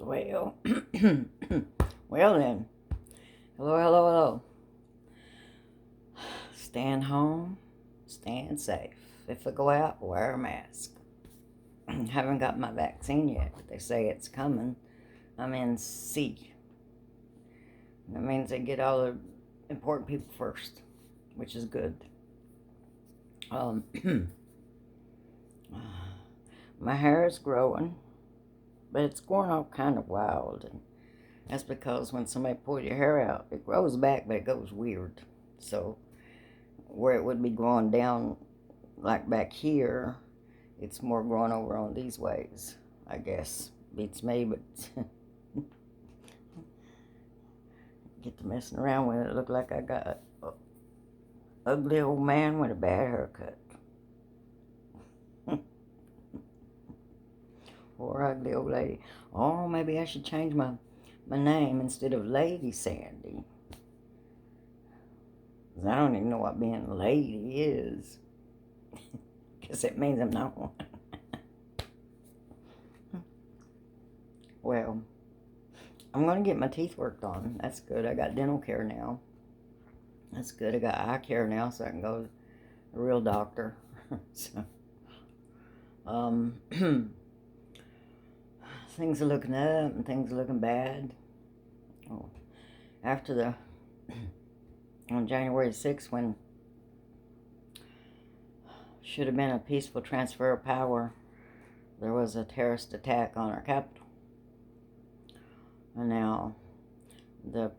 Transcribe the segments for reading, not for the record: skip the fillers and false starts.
Well, well then. Hello, hello, hello. Stand home, stand safe. If I go out, wear a mask. Haven't got my vaccine yet, but they say it's coming. I'm in C. That means they get all the important people first, which is good. Um, my hair is growing, but it's growing all kind of wild, and that's because when somebody pulls your hair out, it grows back, but it goes weird. So where it would be growing down like back here, it's more growing over on these ways, I guess. Beats me, but get to messing around with it. Look like I got an ugly old man with a bad haircut. Or ugly old lady. Oh, maybe I should change my name instead of Lady Sandy. 'Cause I don't even know what being a lady is. Guess it means I'm not one. Well, I'm going to get my teeth worked on. That's good. I got dental care now. That's good. I got eye care now, so I can go to a real doctor. So, things are looking up and things are looking bad. Oh, after on January 6th, when should have been a peaceful transfer of power, there was a terrorist attack on our capital. And now the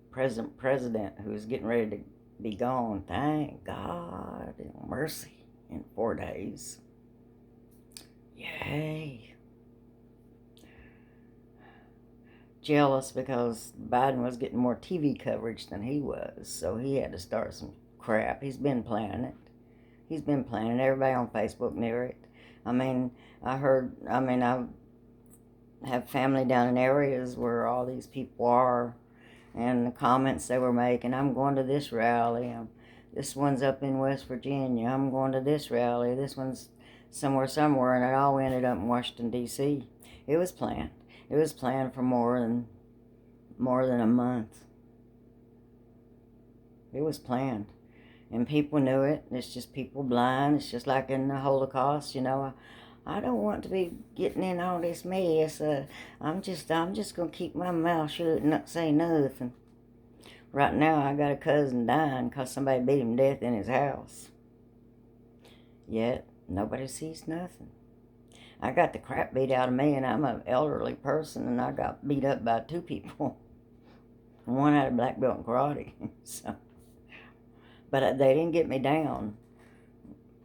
president who's getting ready to be gone, thank God, mercy, in 4 days. Yay. Jealous because Biden was getting more TV coverage than he was, so he had to start some crap. He's been planning it. Everybody on Facebook knew it. I have family down in areas where all these people are, and the comments they were making, I'm going to this rally, this one's up in West Virginia, I'm going to this rally, this one's somewhere, and it all ended up in Washington, D.C. It was planned. It was planned for more than a month. It was planned. And people knew it. It's just people blind. It's just like in the Holocaust, I don't want to be getting in all this mess. I'm just gonna keep my mouth shut and not say nothing. Right now, I got a cousin dying because somebody beat him to death in his house. Yet nobody sees nothing. I got the crap beat out of me, and I'm an elderly person, and I got beat up by 2 people. One had a black belt in karate, so. But they didn't get me down.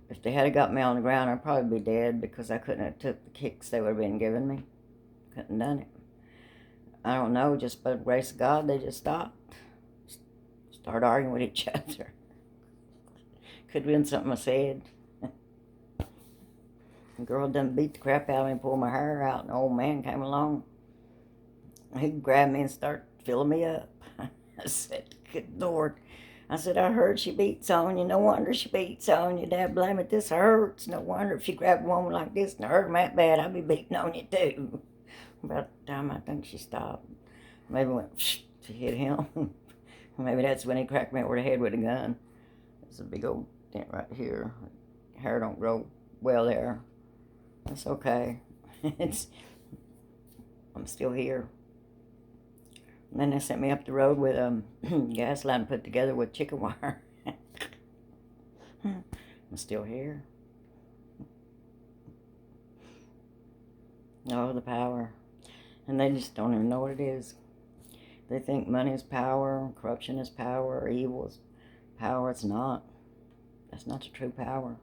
If they had got me on the ground, I'd probably be dead because I couldn't have took the kicks they would have been giving me. Couldn't have done it. I don't know, just by the grace of God, they just stopped. Started arguing with each other. Could have been something I said. The girl done beat the crap out of me and pulled my hair out, and the old man came along. He grabbed me and started filling me up. I said, good Lord. I said, I heard she beats on you. No wonder she beats on you. Dad, blame it. This hurts. No wonder if she grabbed a woman like this and hurt him that bad, I'd be beating on you too. About the time I think she stopped. Maybe went to hit him. Maybe that's when he cracked me over the head with a gun. There's a big old dent right here. Hair don't grow well there. That's okay. I'm still here. And then they sent me up the road with a gas line put together with chicken wire. I'm still here. Oh, the power. And they just don't even know what it is. They think money is power, corruption is power, evil is power. It's not. That's not the true power.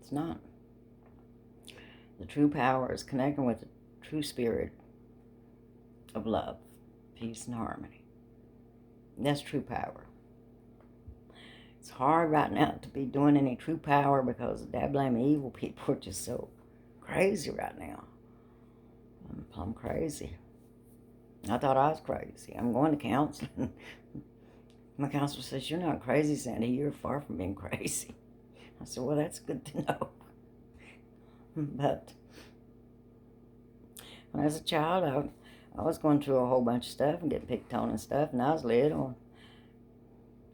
It's not. The true power is connecting with the true spirit of love, peace, and harmony. That's true power. It's hard right now to be doing any true power because the damn evil people are just so crazy right now. I'm crazy. I thought I was crazy. I'm going to counseling. My counselor says, you're not crazy, Sandy. You're far from being crazy. I said, well, that's good to know. But when I was a child, I was going through a whole bunch of stuff and getting picked on and stuff, and I was little.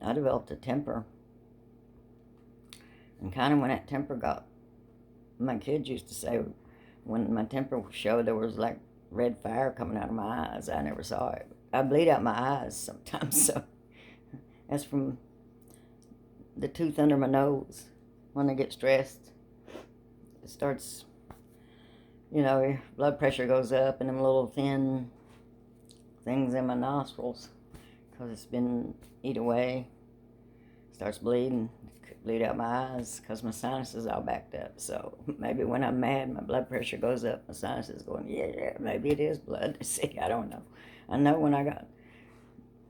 I developed a temper. And kind of when that temper got, my kids used to say, when my temper showed, there was like red fire coming out of my eyes. I never saw it. I bleed out my eyes sometimes, so that's from the tooth under my nose. When I get stressed, it starts, your blood pressure goes up and them little thin things in my nostrils, because it's been eat away, starts bleeding, bleed out my eyes because my sinuses all backed up. So maybe when I'm mad, my blood pressure goes up, my sinuses going, yeah, maybe it is blood. See, I don't know. I know when I got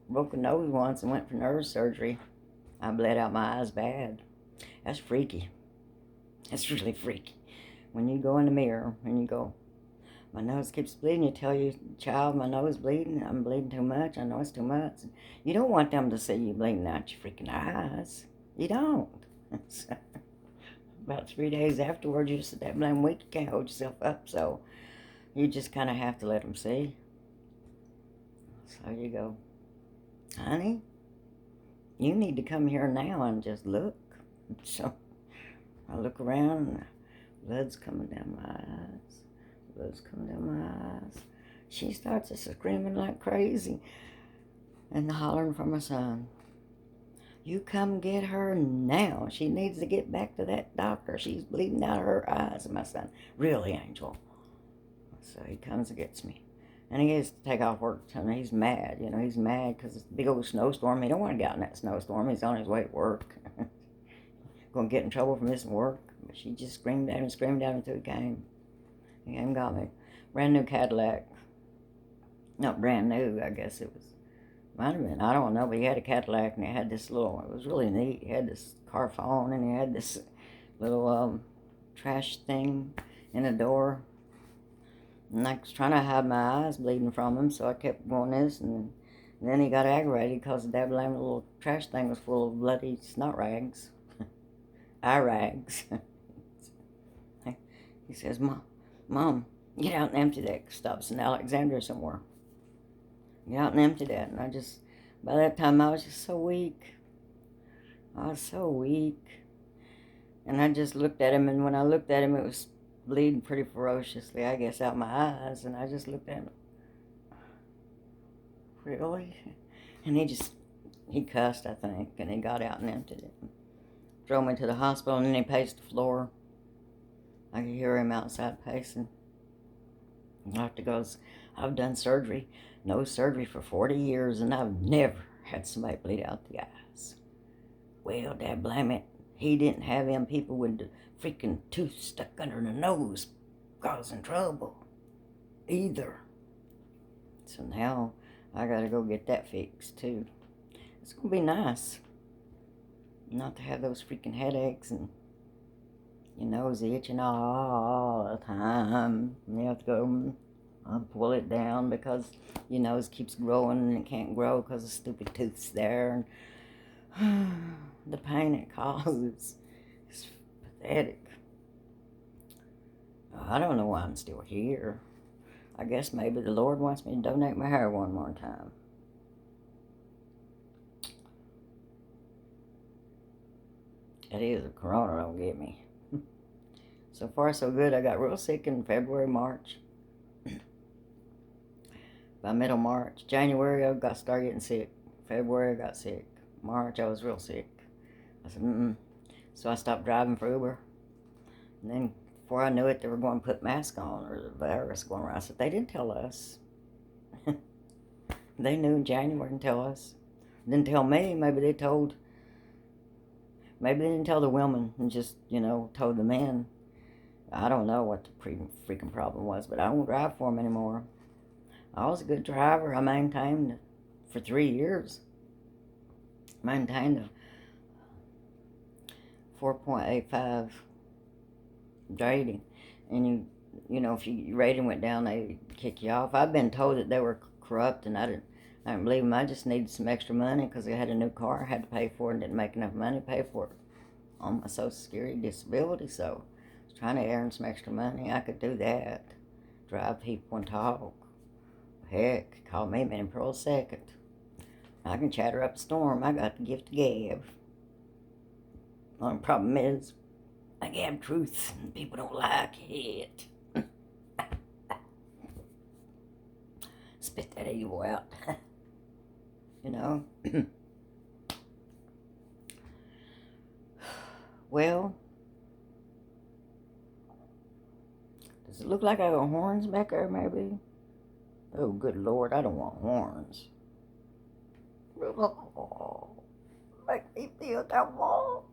broken nose once and went for nerve surgery, I bled out my eyes bad. That's freaky. That's really freaky. When you go in the mirror and you go, my nose keeps bleeding, you tell your child, my nose is bleeding, I'm bleeding too much, I know it's too much. You don't want them to see you bleeding out your freaking eyes. You don't. So, about 3 days afterwards, you sit that blame week, you can't hold yourself up, so you just kind of have to let them see. So you go, honey, you need to come here now and just look. So I look around, and blood's coming down my eyes. Blood's coming down my eyes. She starts just screaming like crazy and hollering for my son. You come get her now. She needs to get back to that doctor. She's bleeding out of her eyes. And my son, really, Angel? So he comes and gets me. And he has to take off work. And he's mad. He's mad because it's a big old snowstorm. He don't want to get out in that snowstorm. He's on his way to work. Going to get in trouble for missing work. But she just screamed at him until he came. He came and got me. Brand new Cadillac. Not brand new, I guess it was. Might have been, I don't know, but he had a Cadillac and it had this little, it was really neat. He had this car phone and he had this little trash thing in the door. And I was trying to hide my eyes bleeding from him, so I kept going this, and then he got aggravated because that little trash thing was full of bloody snot rags. Eye rags. He says, Mom, get out and empty that. Stops in Alexandria somewhere. Get out and empty that. And by that time, I was just so weak. I was so weak. And I just looked at him, and when I looked at him, it was bleeding pretty ferociously, I guess, out my eyes. And I just looked at him. Really? And he cussed, I think, and he got out and emptied it. Drove me to the hospital, and then he paced the floor. I could hear him outside pacing. The doctor goes, I've done surgery. No surgery for 40 years, and I've never had somebody bleed out the eyes. Well, dad blame it. He didn't have them people with the freaking tooth stuck under the nose causing trouble either. So now I gotta go get that fixed too. It's gonna be nice not to have those freaking headaches and your nose itching all the time. You have to go pull it down because your nose keeps growing and it can't grow because the stupid tooth's there. And the pain it causes is pathetic. I don't know why I'm still here. I guess maybe the Lord wants me to donate my hair one more time. It is a corona, don't get me. So far, so good. I got real sick in February, March. By middle March. January, I started getting sick. February, I got sick. March, I was real sick. I said, So I stopped driving for Uber. And then, before I knew it, they were going to put masks on, or the virus going around. I said, they didn't tell us. They knew in January and tell us. Didn't tell me. Maybe they didn't tell the women and just, told the men. I don't know what the freaking problem was, but I won't drive for them anymore. I was a good driver. I maintained for 3 years. Maintained a 4.85 rating. And if your rating went down, they'd kick you off. I've been told that they were corrupt, and I didn't believe them. I just needed some extra money because I had a new car I had to pay for and didn't make enough money to pay for it on my Social Security disability, so trying to earn some extra money. I could do that. drive people and talk. Heck, call me a minute per second. I can chatter up a storm. I got the gift of gab. Only problem is, I gab truth and people don't like it. Spit that evil out. You know? Well, does it look like I got horns back there, maybe? Oh, good Lord, I don't want horns. Oh, make me feel that wall.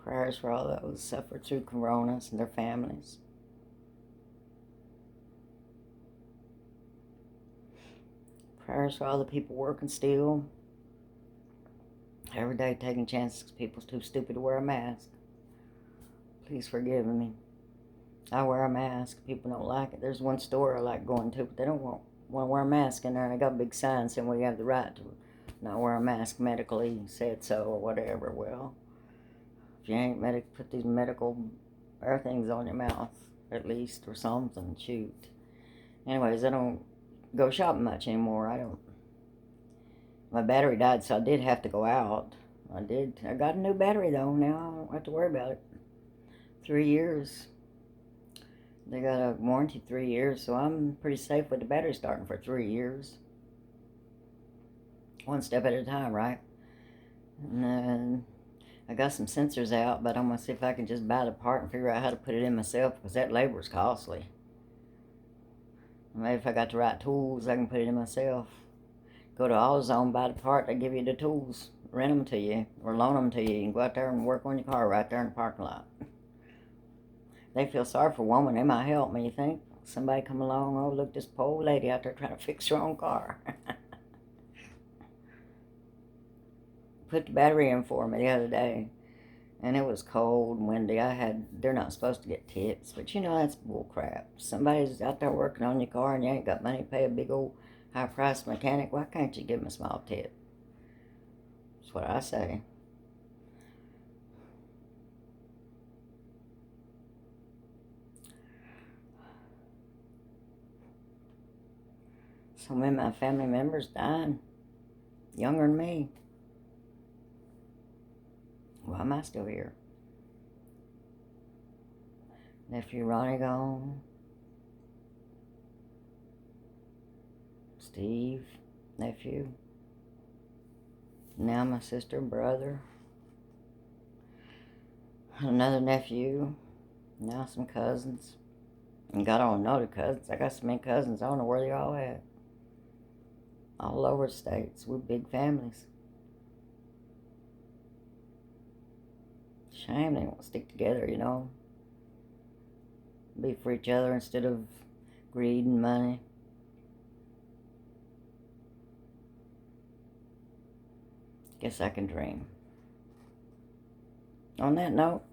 Prayers for all those who suffer through coronas and their families. Prayers for all the people working still. Every day taking chances because people's too stupid to wear a mask. Please forgive me. I wear a mask. People don't like it. There's one store I like going to, but they don't want to wear a mask in there. And they got a big sign saying we have the right to not wear a mask medically, said so or whatever. Well, if you ain't put these medical things on your mouth at least or something. Shoot. Anyways, I don't go shopping much anymore. My battery died, so I did have to go out. I got a new battery though. Now I don't have to worry about it. 3 years. They got a warranty 3 years, so I'm pretty safe with the battery starting for 3 years. One step at a time, right? And then I got some sensors out, but I'm going to see if I can just buy the part and figure out how to put it in myself, because that labor's costly. Maybe if I got the right tools, I can put it in myself. Go to AutoZone, buy the part, they give you the tools, rent them to you, or loan them to you. You can go out there and work on your car right there in the parking lot. They feel sorry for a woman. They might help me, you think? Somebody come along, oh, look, this poor old lady out there trying to fix her own car. Put the battery in for me the other day, and it was cold and windy. They're not supposed to get tips, but you know, that's bull crap. Somebody's out there working on your car and you ain't got money to pay a big old high-priced mechanic. Why can't you give them a small tip? That's what I say. So many of my family members dying, younger than me. Why am I still here? Nephew Ronnie gone. Steve, nephew. Now my sister and brother. Another nephew. Now some cousins. And God only know the cousins. I got so many cousins, I don't know where they're all at. All over the states. We're big families. Shame they won't stick together, you know. Be for each other instead of greed and money. Guess I can dream. On that note,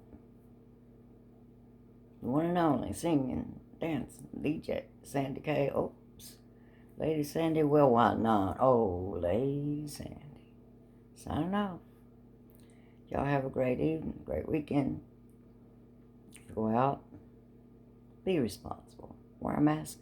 the one and only singing, dancing, DJ Sandy K. Oops. Lady Sandy, well, why not? Oh, Lady Sandy. Signing off. Y'all have a great evening, great weekend. Go out, be responsible, wear a mask,